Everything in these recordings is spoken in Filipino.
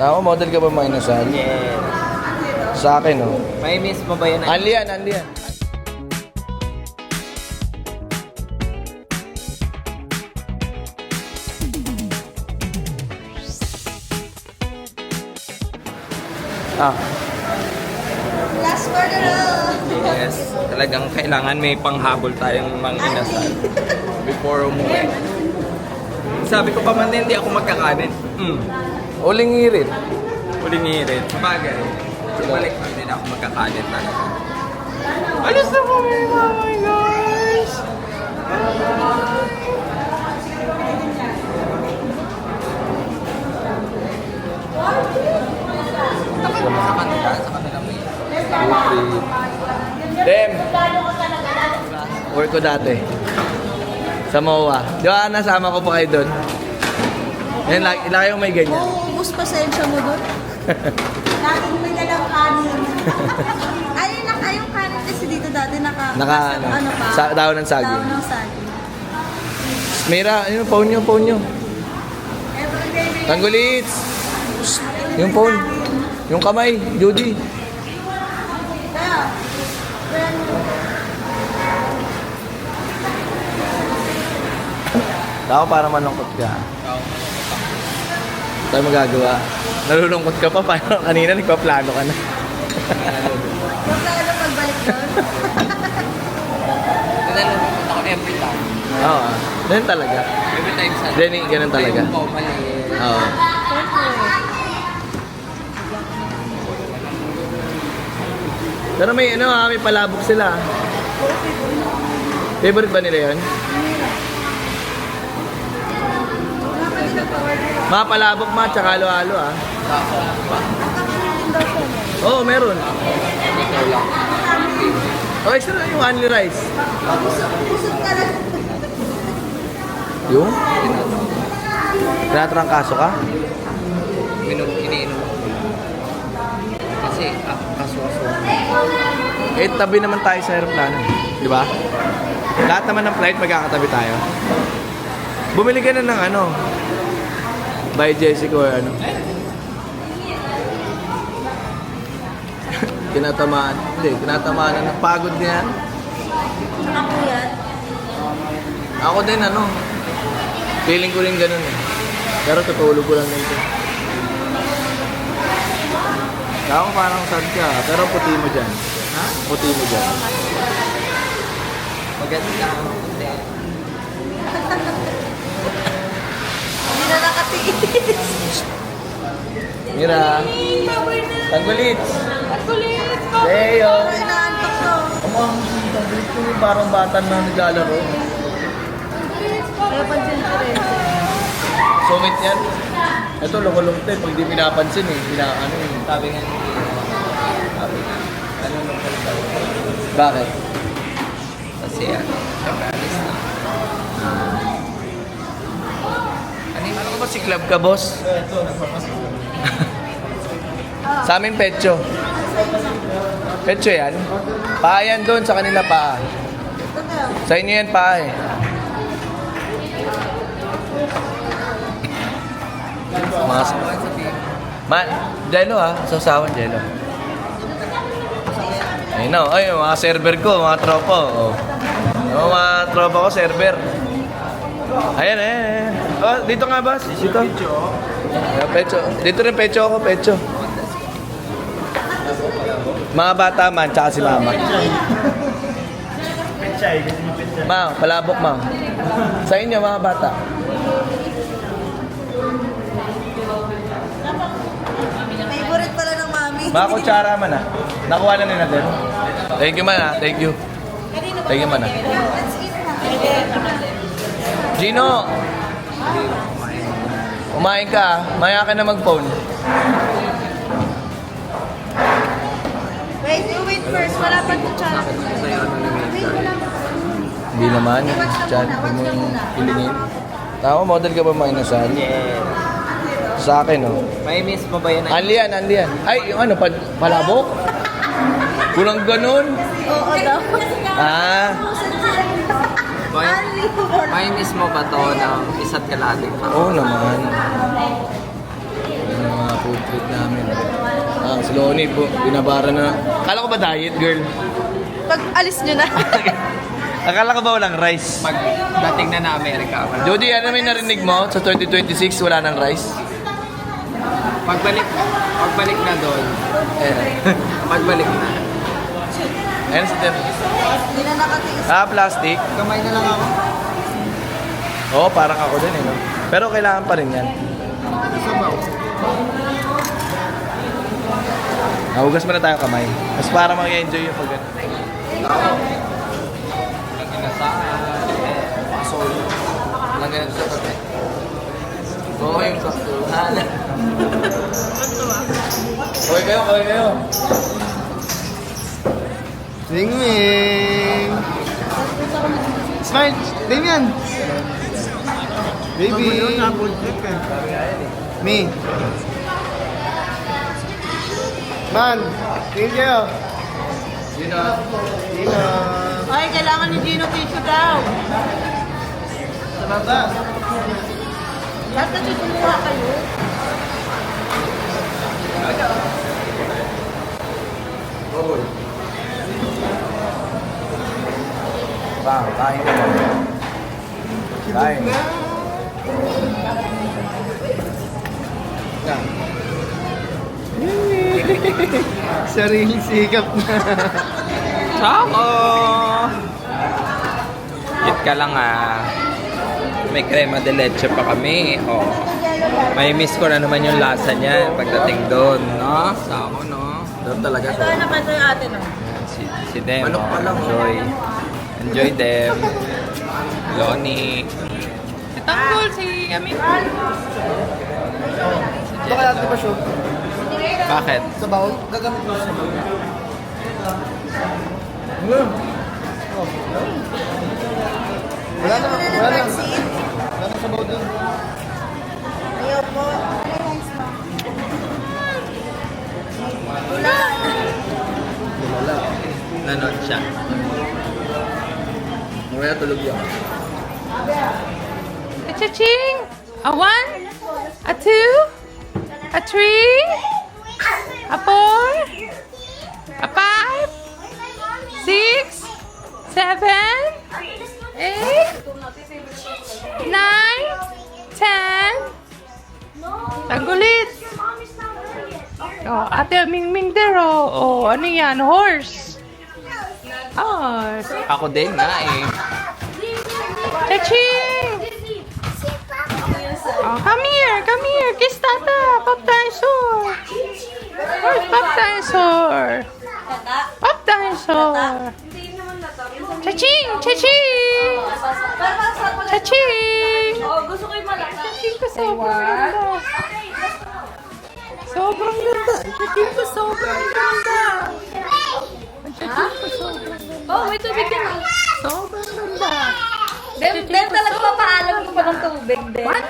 Ako, model ka ba mga inasal? Yes. Sa akin, oh. May miss mo ba yun? Anli yan, anli yan. Ah, Last for the road. Yes. Talagang kailangan may panghabol tayong mga inasal before umuwi. Sabi ko pa man hindi ako magkakanin. uling ngirit. Huling ngirit. Sabagay. Balik pa din ako magkakanin talaga. Alis na po my guys! Takot mo sa kanila may Dem! Work ko dati. Sa MOA. Di ba nasama ko pa kayo doon? Yan, lagi yung may ganyan. Ubus pasensya mo doon. Laging may dalang kanin. Ayun kanin kasi dito dati ano pa? Daon ng saging. Daon ng saging. Mira, yung phone nyo. Everyday may Tanggulits! Yung phone. Yung kamay, Judy. Kaya, when Ako para malungkot ka. Tayo magagawa. Nalulungkot ka pa, parang kanina nagpaplano ka na. huwag na pagbalik doon. Nalulungkot ako every time. Oo, ganun talaga. Every time sa... Jenny, ganun talaga. Ayun po, mali. Oo. Pero may may palabok sila. Favorite ba nila yun? Mga palabok tsaka halo-halo ah. Oo, meron. Ikaw lang. Oh, extra na yung only rice. Busog ka lang. Yung? Tinatrangkaso ka? Iniinom ako. Kasi kaso-kaso. Eh, tabi naman tayo sa aeroplano. Di ba? Lahat naman ng flight magkakatabi tayo. Bumili ka na ng by Jessica or Kinatamaan. Hindi, kinatamaan na. Pagod niya. Ako yan. Ako din feeling ko rin ganun eh. Pero tutulog ko lang nito. Ako parang sad ka, pero puti mo dyan. Ha? Puti mo dyan. Maganda ang puti. Hindi na nakatiis. Mira. Tanggulits. Kulit! Leo. Pero inaantok to. Ang tanggulits ko yung parang bata na naglalaro. Kaya pansin ko rin. Sungit yan. Ito, loko-lungte. Pag di pinapansin eh. Sabi nga ano nung Bakit? kasi syempre alis na. Ano ka ba si club ka, boss? Sa amin, pecho. Pecho yan. Paa yan doon, sa kanila paa. Sa inyo yan paa eh. Mga Jello sausawan Jello. Ayun na, mga server ko, mga tropa. Oh. Yung mga tropa ko, server. Ayan. Oh, dito nga, boss. Dito. Ayan, pecho. Dito rin pecho ako, pecho. Mga bata man, tsaka si mama. Ma, palabok ma. Sa inyo, mga bata. Favorite pala ng mami. Mga kutsara man Nakuha na natin. Thank you man Thank you. Thank you man Let's eat na. Gino! Kumain ka Maya ka na mag-phone. Wait first. Wala pa ito chan. Wait, wala pa. Hindi naman. Chat, huwag mong hilingin. Ako, model ka ba mga inasal? Yes. Sa akin, May miss mo ba yun? Anli yan. Ay, yung palabok? Kulang ganun? Oo daw. Ah, May miss mo ba to ng isa't kalating pa? oo naman. Yung mga Food trip namin. Si Lonnie po, binabara na. Akala ko ba diet, girl? Pag alis nyo na. Akala ko ba walang rice? Pag dating na Amerika. Jody, ano may narinig mo? Sa 2026, wala nang rice? Pagbalik na doon. Pagbalik na. Ayan si Tim. Hindi na nakatiis. Plastic. Kamay na lang ako. Oo, parang ako din eh, no? Pero kailangan pa rin yan. Sabaw. Nahugas muna tayo kamay. Mas para mag-enjoy yung pag Lagyan sa tabi. Oo, yung saktuhan. Kaway kayo. Singwing! Smart! Damian! Baby! Me! Man! Tingin kayo! Sino? Dino! Ay, kailangan ni Gino tissue daw. Sa baba! Lahat na tutumuha kayo. Kain ka ba? Kain. Sariling sikap na! Choco! Eat ka lang May crema de leche pa kami. Oh. May miss ko na naman yung lasa niya pagdating doon, no? Samo, no? Sarap talaga. Ito na pa ito yung ate, no? Si Dem, Manok pa lang. Enjoy Dem. Lonnie. Tanggol si Ami. Ito kaya ate pa siya? Bakit? Sa bawal? Gagamit mo sa bawal. Wala na, wala na. Wala na sa bawal dun. Ayaw po. Wala. Nanood siya. Mamaya tulog yan. Cha-ching! A 1, a 2, a 3, a 4, a 5, 6, 7, 8, 9, 10. Tagulit. Oh, Ate Mingming Dero. Oh, ano yan? Horse. Horse. Ako din nga Cha-ching! Oh, come here, kiss Tata, Pop Dinosaur. Where's Pop Dinosaur? Pop Dinosaur. Cha-ching, cha-ching, cha-ching. Oh, gusto ko yung malaki. Cha-ching ko sobrang ganda. Sobrang ganda. Cha-ching ko sobrang ganda. Cha-ching ko sobrang ganda. Oh, may tubig ka na. Sobrang ganda. Dem talaga papaalam ko pa ng tubig, Dem. What?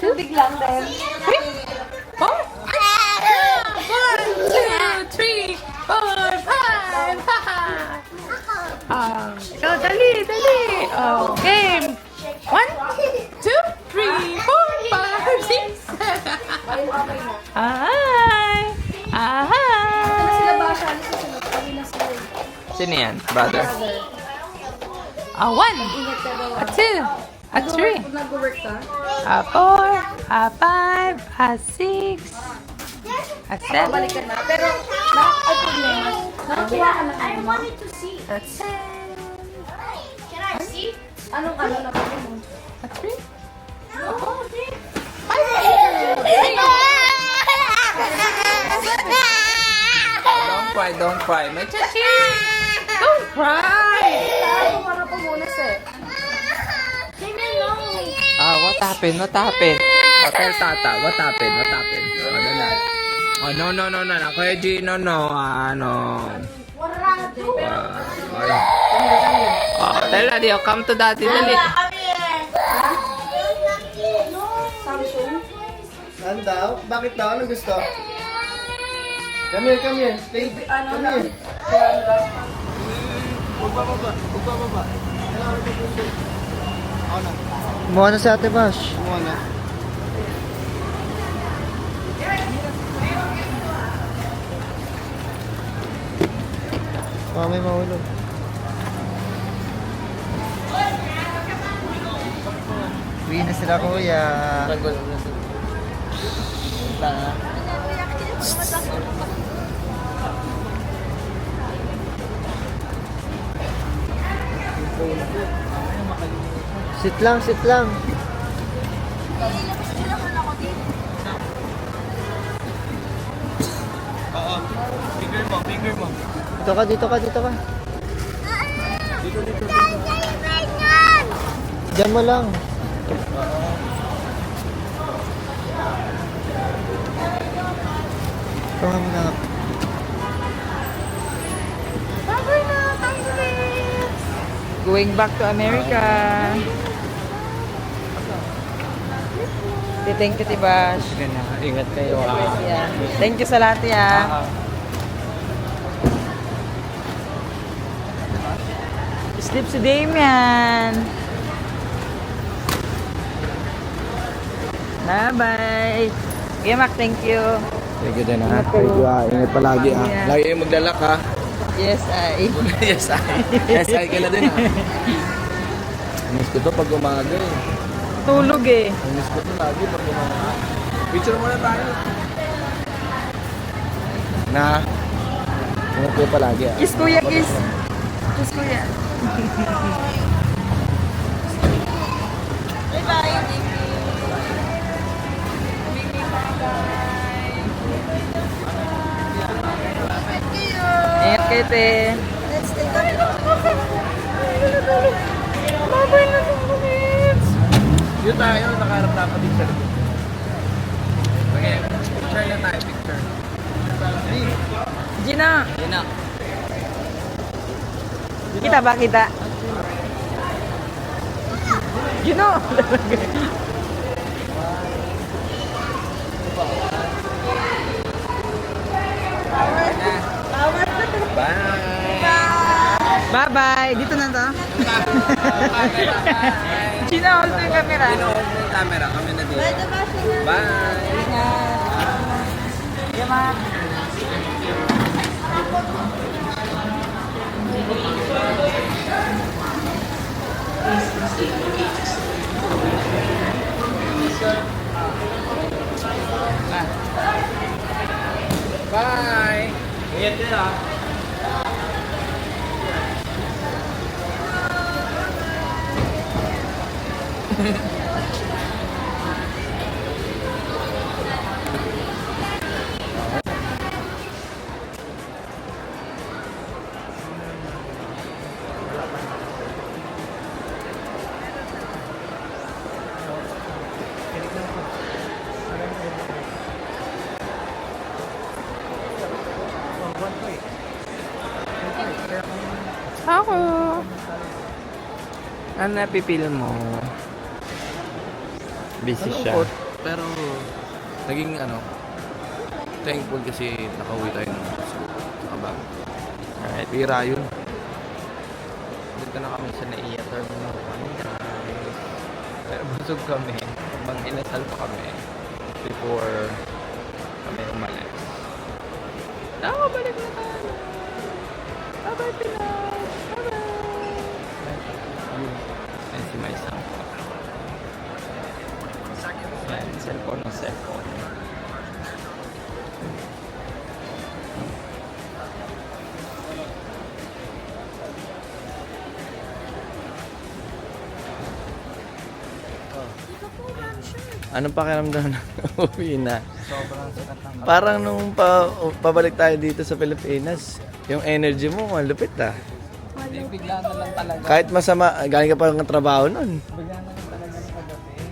Tubig lang, Dem. Oh. 1, 2, 3, 4, 5. Ikaw, dali. Oh, game. 1, 2, 3, 4, 5, 6, 7. Hi. Sino yan? Brother? A 1, a 2, a 3, Nag-work ka? a 4, a 5, a 6, a 7, Balik ka na. Pero, nakakuha ka na. I wanted to see. a 10, Can I see? Anong na ba mo? a 3, No, they- Don't cry. May don't cry. Ako para po bonus eh. Leave me alone. What happened? Oh, tell Tata, what happened? Ano na? Oh, no. Kuya G, no. Tell Daddy, come to Daddy, dali. Ano daw? Bakit daw? Anong gusto? Come here. Stay. Come here. Baba. Kumuha na si Ate Bash. Kumuha na. Baka may mahulog. Uwi na sila kuya. Sit lang, sit lang. Finger mo. Dito ka, dito ka, dito ka. Diyan mo lang. Ito mo na. Going back to America. Thank you, Tibash. Ingat kayo. Yeah. Thank you sa lahat, ya. Sleep si Damian. Bye-bye. Okay, Mac, thank you. Thank you din, ha. Ingat kayo. Thank you, ha. Ingat palagi, ha. Yeah. Lagi kayong maglalak, ha. Yes, I. Yes, I ka na din, ha. Miss ko to pag umaga, eh. Tulog eh. Miss ko to lagi pag umaga. Picture muna tayo. Na. Ingat kayo palagi, ha. Kiss, kuya, kiss. Kiss, kuya. Bye-bye. Ingat kayo, te. Let's take a Yun tayo, nakaharap dapat picture. Okay, picture na tayo, picture. Gina. Gina. Kita ba, kita? Gino. Bye-bye. Dito na to. Gina, hold mo yung camera. Hold mo yung camera. Kami na dito. Bye! Yeah, ma. Bye! Ingat din ah. Ako. Ano napipil mo? Busy siya. Malungkot, pero naging thankful kasi nakauwi tayo ng kabag. Alright. Pira yun. Dito na kami sa Naiya Terminal 1 guys. Pero busog kami. Habang inasal pa kami before kami umalis. Balik na tayo. Bye-bye Pinas. Bye-bye. Ayan si May Sampo. Ayan, cellphone ng cellphone. Anong pakiramdam na uwi na? Sobrang sikat ng Parang nung pabalik tayo dito sa Pilipinas, yung energy mo, ang lupit ah. Hindi, bigla na lang talaga. Kahit masama, galing ka pa ng trabaho nun. Bigla na lang talaga ng kagabi.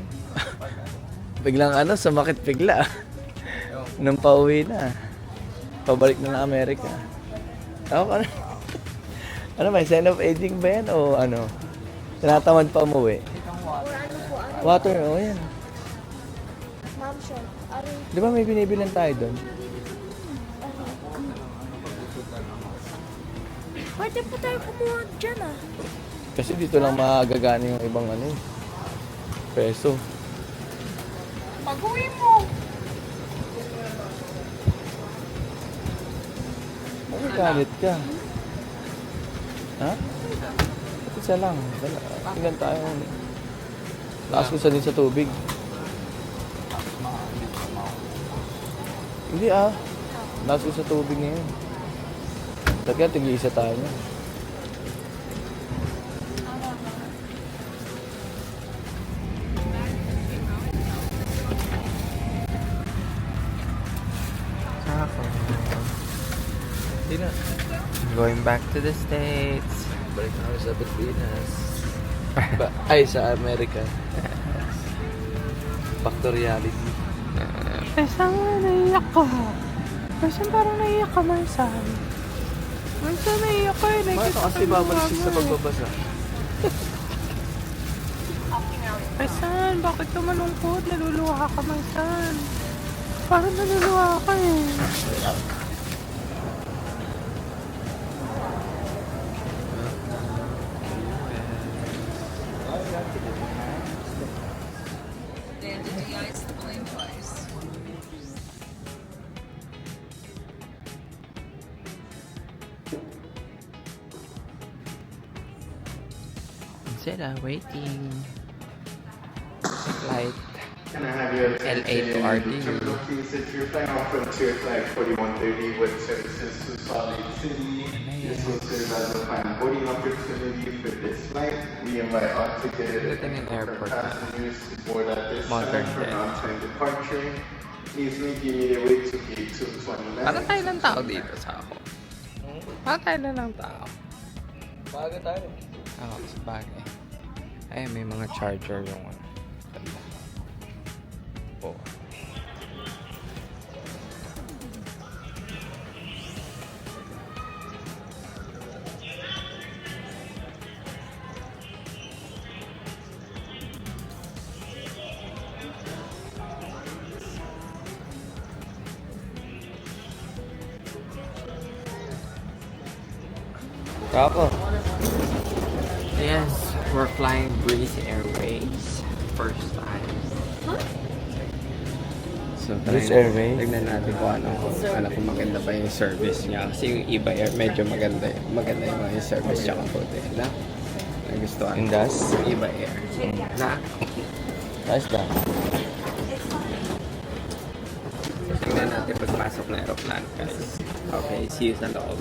Biglang sumakit bigla. Nung pauwi na. Pabalik na ng Amerika. Ako ano? Ano ba, sign of aging ba yan o ano? Tinatamad pa umuwi. Water, oh yan. Di ba may binibilan tayo doon? Pwede po tayo kumuha dyan ah. Kasi dito lang magagana yung ibang peso. Pag-uwi mo. Bakit galit ka? Ha? Isa lang. Tingnan tayo. Lakas ko sa din sa tubig. Hindi lakas ko sa tubig ngayon. Talaga, tig-isa tayo niya. Hindi na. Going back to the States. Balik na kami sa Pilipinas. Ay, sa Amerika. Back to reality. Marsan, naiyak ka. Marsan, parang naiyak ka, Marsan. Marsan, naiyak ka. Bakit kasi babalik sa pagbabasa? Marsan, bakit ka malungkot? Naluluha ka, Marsan. Parang naluluha ka eh. Sila waiting. Flight Can I have your LA to attention? RD. Terminal T6, you're flying off Frontier Flight 4130 with services to Salt Lake City. This will serve as a fine boarding opportunity for this flight. We invite all ticket Lieutenant Airport. passengers to board at this Modern time for day. on-time departure. Please make immediate way to gate 229. Parang tayo lang tao dito sa ako. Parang tayo lang tao. Bago tayo. Oo, sa bagay. Ay, may mga charger yung ano. Oh. Kako. Yes, we're flying Breeze Airways. First time. So, Breeze Airways? Tignan natin kung kung maganda pa yung service niya. Kasi yung iba air, medyo maganda. Maganda yung mga service tsaka hotel. Na? Nagustuhan. Indas? Iba air. Na? Nice lang. Tignan natin pagpasok na aeroplano, guys. Okay, see you sa loob.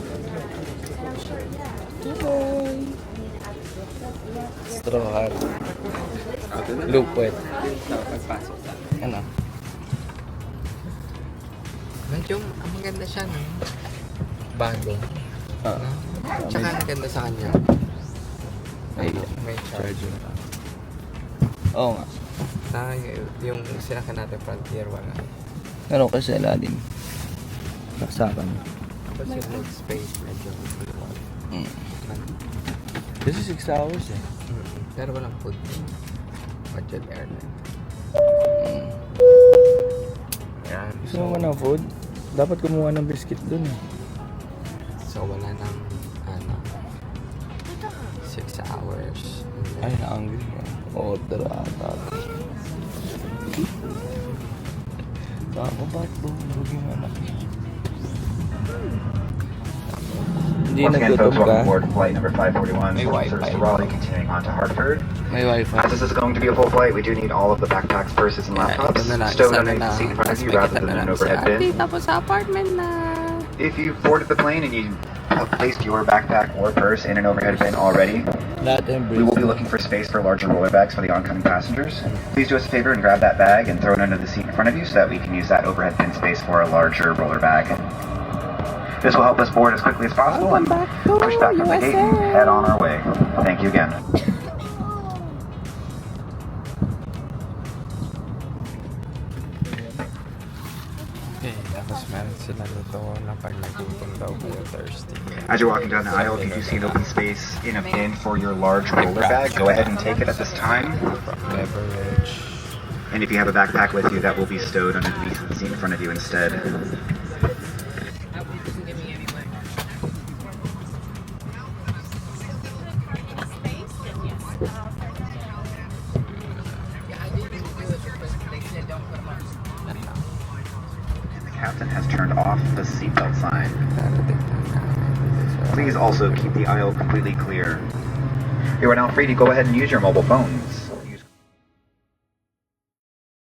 Straw hat. Loop. Lupwet. So, pagpasok na. Ano? Medyo, maganda siya, no? Bago. Ah. Tsaka maganda sa kanya. May charger. Oo nga. Sa yung sinaka natin Frontier, wala. Meron kasi sa ilalim. Saksakan. Tapos yung leg space, medyo Mm. Kasi 6 hours eh. Pero walang food. Budget airline. Mm. Yan. Gusto mo ng food? Dapat kumuha ng biscuit dun eh. So, wala nang, 6 hours. Ay, na-hungry. Order ata. Ako, bakit bumulog yung anak niya? Hindi Once again, folks, nagtutok welcome ka. aboard flight number 541, May service Wi-Fi. to Raleigh, continuing on to Hartford. May wifi. As this is going to be a full flight, we do need all of the backpacks, purses, and laptops stowed underneath the seat in front of you rather than an overhead bin. Tapos sa apartment na. If you've boarded the plane and you have placed your backpack or purse in an overhead bin already, Lahat yung we will be breeze. looking for space for larger roller bags for the oncoming passengers. Please do us a favor and grab that bag and throw it under the seat in front of you so that we can use that overhead bin space for a larger roller bag. This will help us board as quickly as possible and push back from the gate and head on our way. Thank you again. Okay, tapos meron sila dito na pag nagutom daw kayo thirsty. As you're walking down the aisle, if you do see an open space in a bin for your large roller bag, go ahead and take it at this time. Beverage. And if you have a backpack with you, that will be stowed underneath the seat in front of you instead. The captain has turned off the seatbelt sign. Darating na namin dito sa Please also keep the aisle completely clear. You are now free to go ahead and use your mobile phones.